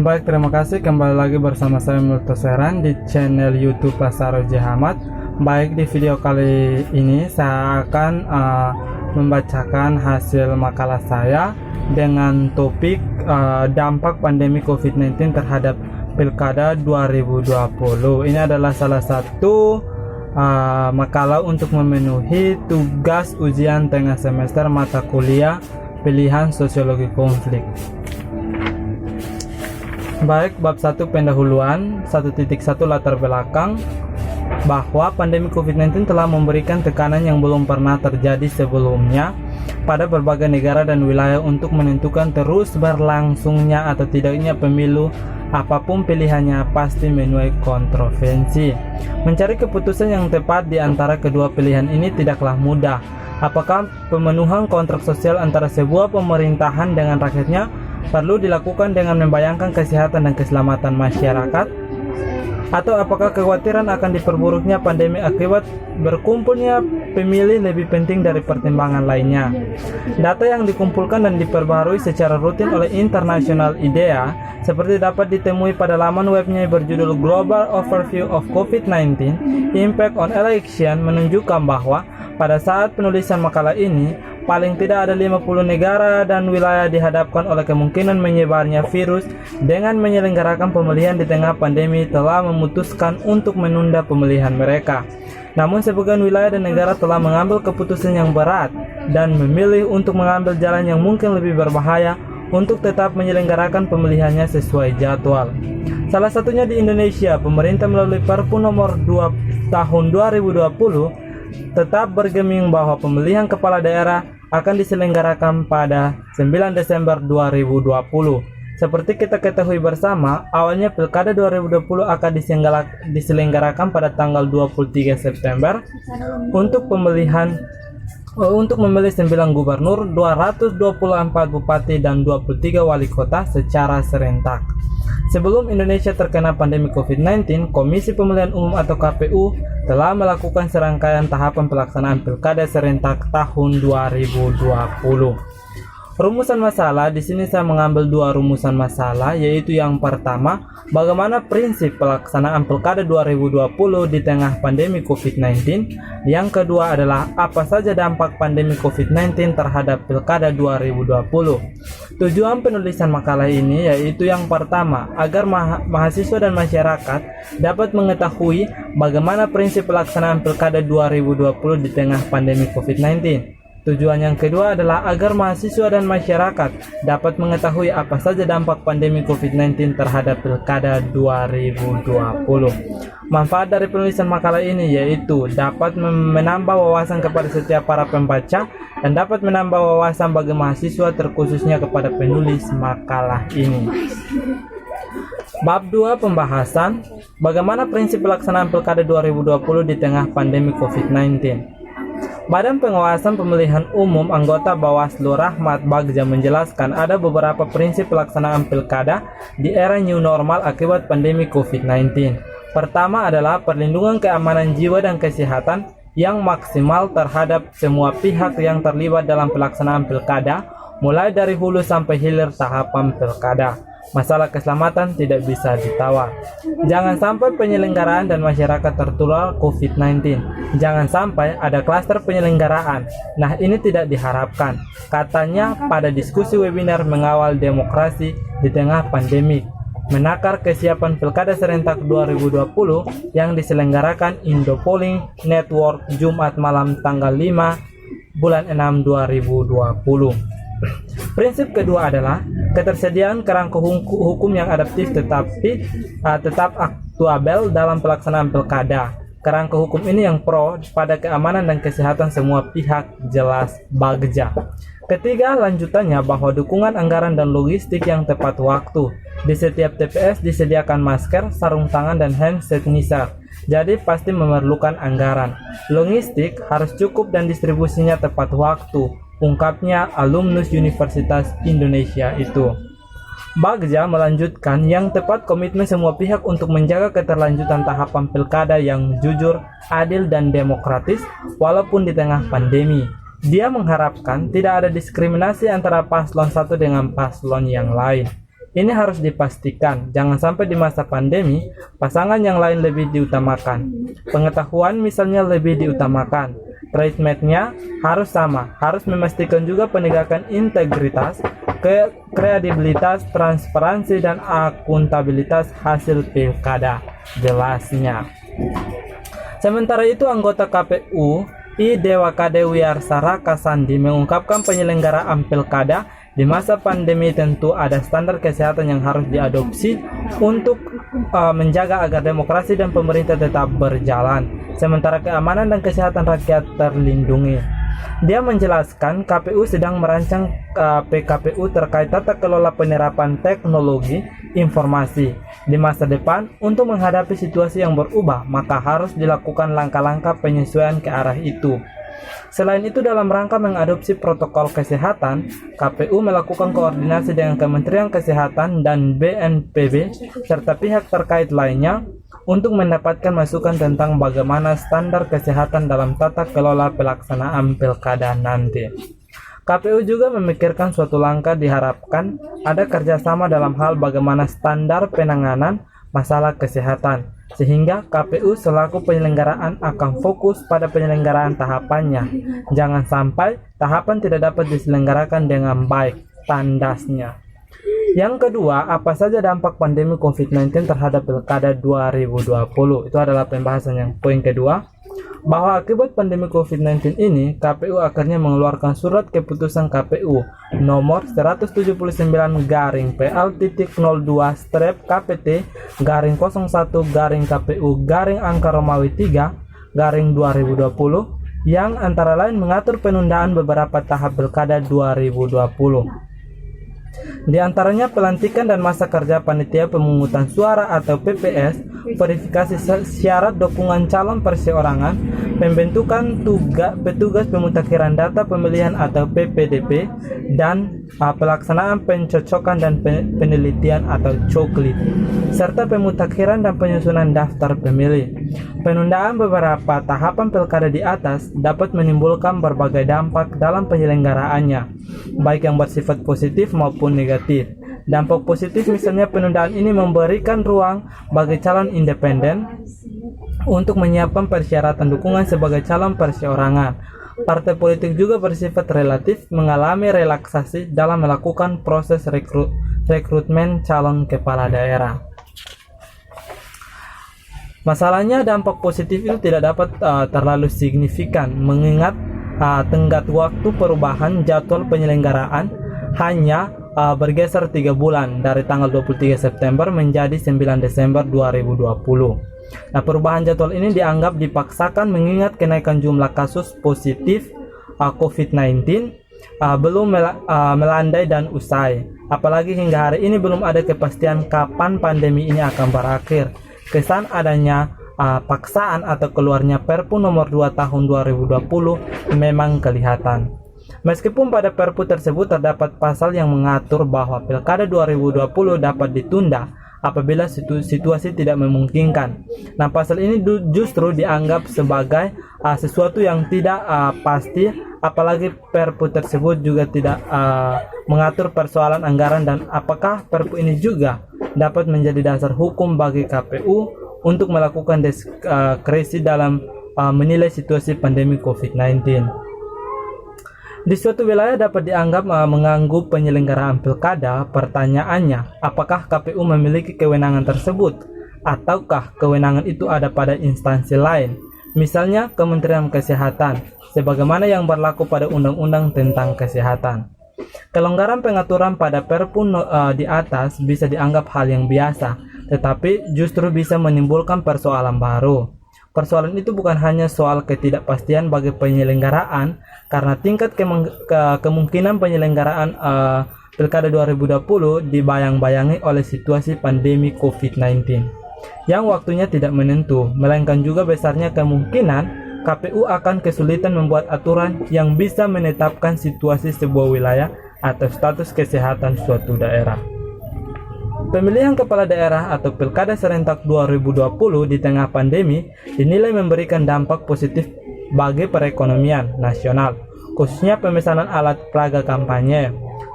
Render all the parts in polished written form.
Baik, terima kasih. Kembali lagi bersama saya Multo Seran di channel YouTube Pasar Jehamat. Baik, di video kali ini saya akan membacakan hasil makalah saya dengan topik dampak pandemi COVID-19 terhadap Pilkada 2020. Ini adalah salah satu makalah untuk memenuhi tugas ujian tengah semester mata kuliah pilihan sosiologi konflik. Baik, bab 1 pendahuluan 1.1 latar belakang bahwa pandemi COVID-19 telah memberikan tekanan yang belum pernah terjadi sebelumnya pada berbagai negara dan wilayah untuk menentukan terus berlangsungnya atau tidaknya pemilu. Apapun pilihannya pasti menuai kontroversi. Mencari keputusan yang tepat di antara kedua pilihan ini tidaklah mudah. Apakah pemenuhan kontrak sosial antara sebuah pemerintahan dengan rakyatnya perlu dilakukan dengan membayangkan kesehatan dan keselamatan masyarakat? Atau apakah kekhawatiran akan diperburuknya pandemi akibat berkumpulnya pemilih lebih penting dari pertimbangan lainnya? Data yang dikumpulkan dan diperbarui secara rutin oleh International IDEA seperti dapat ditemui pada laman webnya berjudul Global Overview of COVID-19 Impact on Election menunjukkan bahwa pada saat penulisan makalah ini, paling tidak ada 50 negara dan wilayah dihadapkan oleh kemungkinan menyebarnya virus. Dengan menyelenggarakan pemilihan di tengah pandemi telah memutuskan untuk menunda pemilihan mereka. Namun sebagian wilayah dan negara telah mengambil keputusan yang berat dan memilih untuk mengambil jalan yang mungkin lebih berbahaya untuk tetap menyelenggarakan pemilihannya sesuai jadwal. Salah satunya di Indonesia, pemerintah melalui Perpu nomor 2 tahun 2020 tetap bergeming bahwa pemilihan kepala daerah akan diselenggarakan pada 9 Desember 2020. Seperti kita ketahui bersama, awalnya Pilkada 2020 akan diselenggarakan pada tanggal 23 September untuk memilih 9 gubernur, 224 bupati dan 23 wali kota secara serentak. Sebelum Indonesia terkena pandemi COVID-19, Komisi Pemilihan Umum atau KPU telah melakukan serangkaian tahapan pelaksanaan Pilkada serentak tahun 2020. Rumusan masalah, di sini saya mengambil 2 rumusan masalah, yaitu yang pertama, bagaimana prinsip pelaksanaan Pilkada 2020 di tengah pandemi COVID-19. Yang kedua adalah apa saja dampak pandemi COVID-19 terhadap Pilkada 2020. Tujuan penulisan makalah ini yaitu yang pertama, agar mahasiswa dan masyarakat dapat mengetahui bagaimana prinsip pelaksanaan Pilkada 2020 di tengah pandemi COVID-19. Tujuan yang kedua adalah agar mahasiswa dan masyarakat dapat mengetahui apa saja dampak pandemi COVID-19 terhadap Pilkada 2020. Manfaat dari penulisan makalah ini yaitu dapat menambah wawasan kepada setiap para pembaca dan dapat menambah wawasan bagi mahasiswa terkhususnya kepada penulis makalah ini. Bab 2 pembahasan, bagaimana prinsip pelaksanaan Pilkada 2020 di tengah pandemi COVID-19. Badan Pengawasan Pemilihan Umum anggota Bawaslu Rahmat Bagja menjelaskan ada beberapa prinsip pelaksanaan pilkada di era new normal akibat pandemi COVID-19. Pertama adalah perlindungan keamanan jiwa dan kesehatan yang maksimal terhadap semua pihak yang terlibat dalam pelaksanaan pilkada, mulai dari hulu sampai hilir tahapan pilkada. Masalah keselamatan tidak bisa ditawar. Jangan sampai penyelenggaraan dan masyarakat tertular COVID-19. Jangan sampai ada klaster penyelenggaraan. Nah, ini tidak diharapkan. Katanya pada diskusi webinar mengawal demokrasi di tengah pandemi, menakar kesiapan Pilkada serentak 2020 yang diselenggarakan Indopolling Network Jumat malam tanggal 5 bulan 6 2020. Prinsip kedua adalah ketersediaan kerangka hukum yang adaptif tetap aktuabel dalam pelaksanaan pilkada. Kerangka hukum ini yang pro pada keamanan dan kesehatan semua pihak, jelas Bagja. Ketiga, lanjutannya bahwa dukungan anggaran dan logistik yang tepat waktu. Di setiap TPS disediakan masker, sarung tangan, dan hand sanitizer. Jadi pasti memerlukan anggaran. Logistik harus cukup dan distribusinya tepat waktu, ungkapnya alumnus Universitas Indonesia itu. Bagja melanjutkan yang tepat komitmen semua pihak untuk menjaga keterlanjutan tahapan pilkada yang jujur, adil, dan demokratis walaupun di tengah pandemi. Dia mengharapkan tidak ada diskriminasi antara paslon satu dengan paslon yang lain. Ini harus dipastikan, jangan sampai di masa pandemi, pasangan yang lain lebih diutamakan. Pengetahuan misalnya lebih diutamakan. Treatmentnya harus sama, harus memastikan juga penegakan integritas, kredibilitas, transparansi, dan akuntabilitas hasil pilkada. Jelasnya. Sementara itu, anggota KPU I Dewa Kade Wiarsaraka Sandi mengungkapkan penyelenggaraan pilkada di masa pandemi tentu ada standar kesehatan yang harus diadopsi untuk menjaga agar demokrasi dan pemerintah tetap berjalan, sementara keamanan dan kesehatan rakyat terlindungi. Dia menjelaskan KPU sedang merancang PKPU terkait tata kelola penerapan teknologi informasi di masa depan. Untuk menghadapi situasi yang berubah, maka harus dilakukan langkah-langkah penyesuaian ke arah itu. Selain itu, dalam rangka mengadopsi protokol kesehatan, KPU melakukan koordinasi dengan Kementerian Kesehatan dan BNPB serta pihak terkait lainnya untuk mendapatkan masukan tentang bagaimana standar kesehatan dalam tata kelola pelaksanaan pilkada nanti. KPU juga memikirkan suatu langkah, diharapkan ada kerjasama dalam hal bagaimana standar penanganan masalah kesehatan, sehingga KPU selaku penyelenggaraan akan fokus pada penyelenggaraan tahapannya. Jangan sampai tahapan tidak dapat diselenggarakan dengan baik, tandasnya. Yang kedua, apa saja dampak pandemi COVID-19 terhadap Pilkada 2020? Itu adalah pembahasan yang poin kedua, bahwa akibat pandemi COVID-19 ini, KPU akhirnya mengeluarkan surat keputusan KPU nomor 179-PL.02/KPT-01-KPU-Angka Romawi 3-2020 yang antara lain mengatur penundaan beberapa tahap Pilkada 2020. Di antaranya pelantikan dan masa kerja panitia pemungutan suara atau PPS, verifikasi syarat dukungan calon perseorangan, pembentukan petugas pemutakhiran data pemilihan atau PPDP, dan pelaksanaan pencocokan dan penelitian atau coklit, serta pemutakhiran dan penyusunan daftar pemilih. Penundaan beberapa tahapan pilkada di atas dapat menimbulkan berbagai dampak dalam penyelenggaraannya, baik yang bersifat positif maupun negatif. Dampak positif misalnya penundaan ini memberikan ruang bagi calon independen untuk menyiapkan persyaratan dukungan sebagai calon perseorangan. Partai politik juga bersifat relatif mengalami relaksasi dalam melakukan proses rekrutmen calon kepala daerah. Masalahnya dampak positif itu tidak dapat terlalu signifikan mengingat tenggat waktu perubahan jadwal penyelenggaraan hanya bergeser 3 bulan dari tanggal 23 September menjadi 9 Desember 2020. Nah, perubahan jadwal ini dianggap dipaksakan mengingat kenaikan jumlah kasus positif COVID-19 belum melandai dan usai. Apalagi hingga hari ini belum ada kepastian kapan pandemi ini akan berakhir. Kesan adanya paksaan atau keluarnya Perpu nomor 2 tahun 2020 memang kelihatan. Meskipun pada Perpu tersebut terdapat pasal yang mengatur bahwa Pilkada 2020 dapat ditunda apabila situasi tidak memungkinkan. Nah, pasal ini justru dianggap sebagai sesuatu yang tidak pasti, apalagi Perpu tersebut juga tidak mengatur persoalan anggaran dan apakah Perpu ini juga dapat menjadi dasar hukum bagi KPU untuk melakukan diskresi dalam menilai situasi pandemi COVID-19. Di suatu wilayah dapat dianggap mengganggu penyelenggaraan pilkada. Pertanyaannya, apakah KPU memiliki kewenangan tersebut? Ataukah kewenangan itu ada pada instansi lain? Misalnya Kementerian Kesehatan, sebagaimana yang berlaku pada Undang-Undang tentang Kesehatan. Kelonggaran pengaturan pada Perpu di atas bisa dianggap hal yang biasa, tetapi justru bisa menimbulkan persoalan baru. Persoalan itu bukan hanya soal ketidakpastian bagi penyelenggaraan, karena tingkat kemungkinan penyelenggaraan Pilkada 2020 dibayang-bayangi oleh situasi pandemi COVID-19 yang waktunya tidak menentu, melainkan juga besarnya kemungkinan KPU akan kesulitan membuat aturan yang bisa menetapkan situasi sebuah wilayah atau status kesehatan suatu daerah. Pemilihan kepala daerah atau Pilkada serentak 2020 di tengah pandemi dinilai memberikan dampak positif bagi perekonomian nasional, khususnya pemesanan alat peraga kampanye.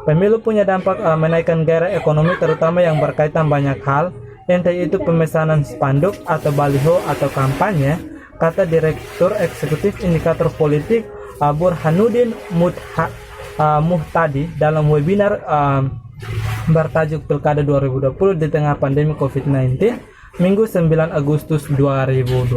Pemilu punya dampak menaikkan gairah ekonomi terutama yang berkaitan banyak hal, entah itu pemesanan spanduk atau baliho atau kampanye, kata Direktur Eksekutif Indikator Politik Burhanuddin Muhtadi dalam webinar bertajuk Pilkada 2020 di tengah pandemi COVID-19 Minggu 9 Agustus 2020.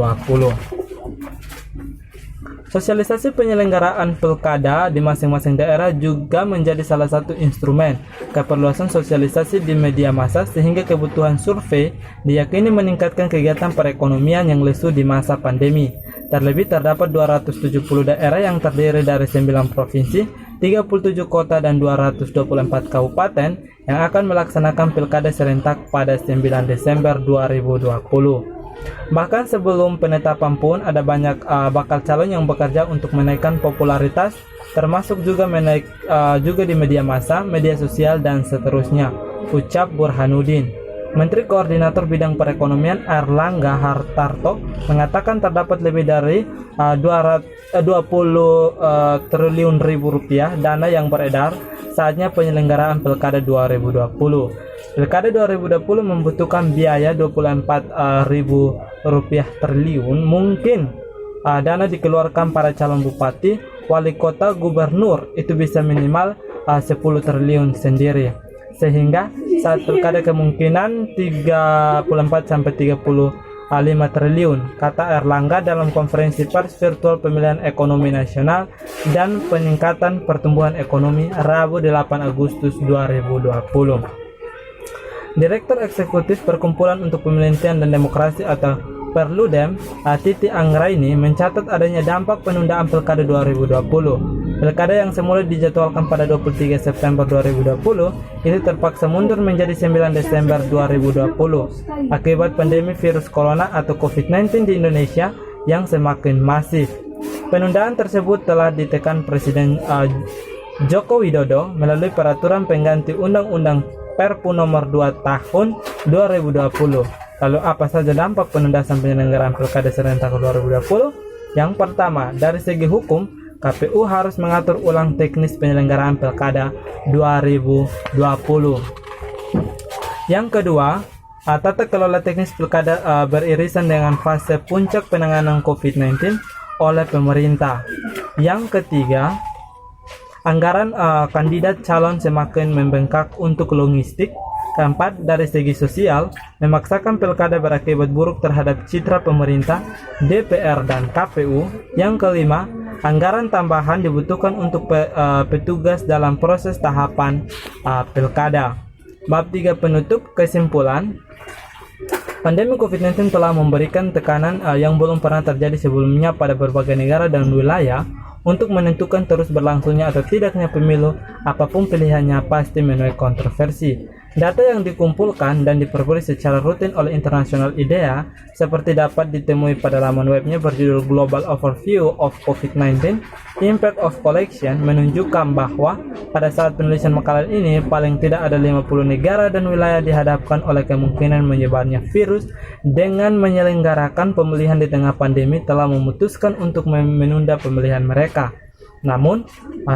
Sosialisasi penyelenggaraan pilkada di masing-masing daerah juga menjadi salah satu instrumen keperluasan sosialisasi di media massa sehingga kebutuhan survei diyakini meningkatkan kegiatan perekonomian yang lesu di masa pandemi. Terlebih terdapat 270 daerah yang terdiri dari 9 provinsi, 37 kota dan 224 kabupaten yang akan melaksanakan pilkada serentak pada 9 Desember 2020. Bahkan sebelum penetapan pun ada banyak bakal calon yang bekerja untuk menaikkan popularitas, termasuk juga juga di media massa, media sosial dan seterusnya, ucap Burhanuddin. Menteri Koordinator Bidang Perekonomian Airlangga Hartarto mengatakan terdapat lebih dari 20 triliun rupiah dana yang beredar saatnya penyelenggaraan Pilkada 2020. Pilkada 2020 membutuhkan biaya 24 ribu rupiah triliun. Mungkin dana dikeluarkan para calon bupati, wali kota, gubernur itu bisa minimal 10 triliun sendiri. Sehingga saat pilkada kemungkinan 34 sampai 35 triliun, kata Airlangga dalam konferensi pers virtual pemilihan ekonomi nasional dan peningkatan pertumbuhan ekonomi Rabu 8 Agustus 2020. Direktur Eksekutif Perkumpulan untuk Penelitian dan Demokrasi atau Perludem, Titi Anggraini mencatat adanya dampak penundaan Pilkada 2020. Pilkada yang semula dijadwalkan pada 23 September 2020 itu terpaksa mundur menjadi 9 Desember 2020 akibat pandemi virus corona atau COVID-19 di Indonesia yang semakin masif. Penundaan tersebut telah ditekan Presiden Joko Widodo melalui peraturan pengganti Undang-Undang Perpu nomor 2 tahun 2020. Lalu apa saja dampak penundaan penyelenggaraan Pilkada serentak 2020? Yang pertama, dari segi hukum, KPU harus mengatur ulang teknis penyelenggaraan Pilkada 2020. Yang kedua, tata kelola teknis Pilkada beririsan dengan fase puncak penanganan COVID-19 oleh pemerintah. Yang ketiga, anggaran kandidat calon semakin membengkak untuk logistik. Keempat, dari segi sosial, memaksakan pilkada berakibat buruk terhadap citra pemerintah, DPR, dan KPU. Yang kelima, anggaran tambahan dibutuhkan untuk petugas dalam proses tahapan pilkada. Bab 3 penutup, kesimpulan. Pandemi COVID-19 telah memberikan tekanan yang belum pernah terjadi sebelumnya pada berbagai negara dan wilayah untuk menentukan terus berlangsungnya atau tidaknya pemilu. Apapun pilihannya pasti menuai kontroversi. Data yang dikumpulkan dan diperoleh secara rutin oleh International IDEA seperti dapat ditemui pada laman webnya berjudul Global Overview of COVID-19 Impact of Collection menunjukkan bahwa pada saat penulisan makalah ini paling tidak ada 50 negara dan wilayah dihadapkan oleh kemungkinan menyebarnya virus dengan menyelenggarakan pemilihan di tengah pandemi telah memutuskan untuk menunda pemilihan mereka. Namun,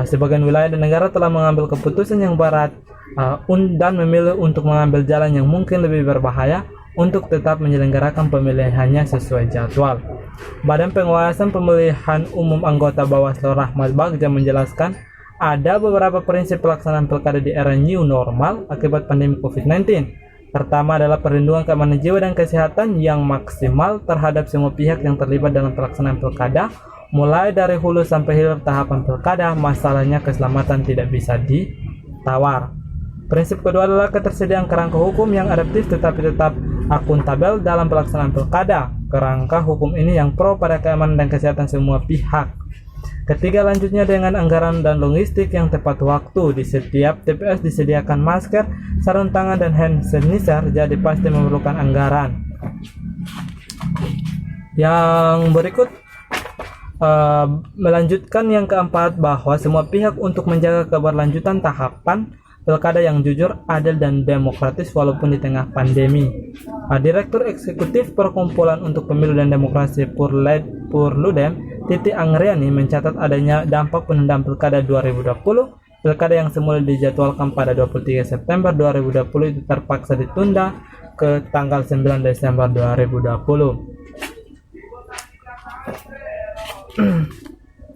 sebagian wilayah dan negara telah mengambil keputusan yang berat dan memilih untuk mengambil jalan yang mungkin lebih berbahaya untuk tetap menyelenggarakan pemilihannya sesuai jadwal. Badan Pengawasan Pemilihan Umum Anggota Bawaslu Rahmat Bagja menjelaskan ada beberapa prinsip pelaksanaan pilkada di era new normal akibat pandemi COVID-19. Pertama adalah perlindungan keamanan jiwa dan kesehatan yang maksimal terhadap semua pihak yang terlibat dalam pelaksanaan pilkada, mulai dari hulu sampai hilir tahapan pilkada. Masalahnya keselamatan tidak bisa ditawar. Prinsip kedua adalah ketersediaan kerangka hukum yang adaptif tetapi tetap akuntabel dalam pelaksanaan pilkada. Kerangka hukum ini yang pro pada keamanan dan kesehatan semua pihak. Ketiga, lanjutnya dengan anggaran dan logistik yang tepat waktu. Di setiap TPS disediakan masker, sarung tangan, dan hand sanitizer, jadi pasti memerlukan anggaran. Yang berikut melanjutkan yang keempat bahwa semua pihak untuk menjaga keberlanjutan tahapan pilkada yang jujur, adil, dan demokratis walaupun di tengah pandemi. Direktur Eksekutif Perkumpulan untuk Pemilu dan Demokrasi Purludem, Titi Anggraini mencatat adanya dampak penundaan pilkada 2020 Pilkada yang semula dijadwalkan pada 23 September 2020 itu terpaksa ditunda ke tanggal 9 Desember 2020.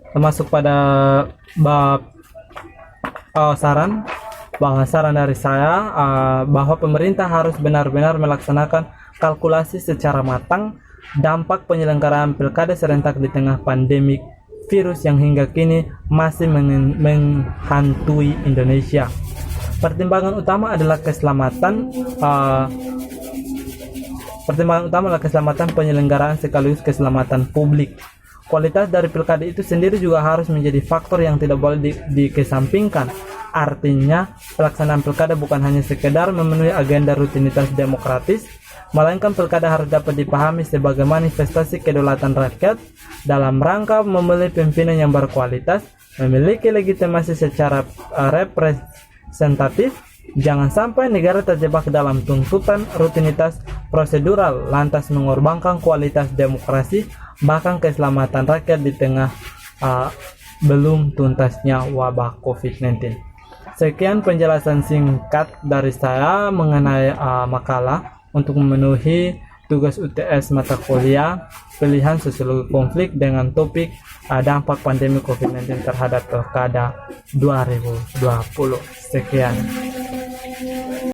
Termasuk pada bab saran dari saya bahwa pemerintah harus benar-benar melaksanakan kalkulasi secara matang dampak penyelenggaraan pilkada serentak di tengah pandemi virus yang hingga kini masih menghantui Indonesia. Pertimbangan utama adalah keselamatan penyelenggaraan sekaligus keselamatan publik. Kualitas dari pilkada itu sendiri juga harus menjadi faktor yang tidak boleh dikesampingkan. Artinya, pelaksanaan pilkada bukan hanya sekedar memenuhi agenda rutinitas demokratis, melainkan pilkada harus dapat dipahami sebagai manifestasi kedaulatan rakyat dalam rangka memilih pimpinan yang berkualitas, memiliki legitimasi secara representatif. Jangan sampai negara terjebak dalam tuntutan rutinitas prosedural lantas mengorbankan kualitas demokrasi bahkan keselamatan rakyat di tengah belum tuntasnya wabah COVID-19. Sekian penjelasan singkat dari saya mengenai makalah untuk memenuhi tugas UTS mata kuliah pilihan sosiologi konflik dengan topik dampak pandemi COVID-19 terhadap Pilkada 2020. Sekian.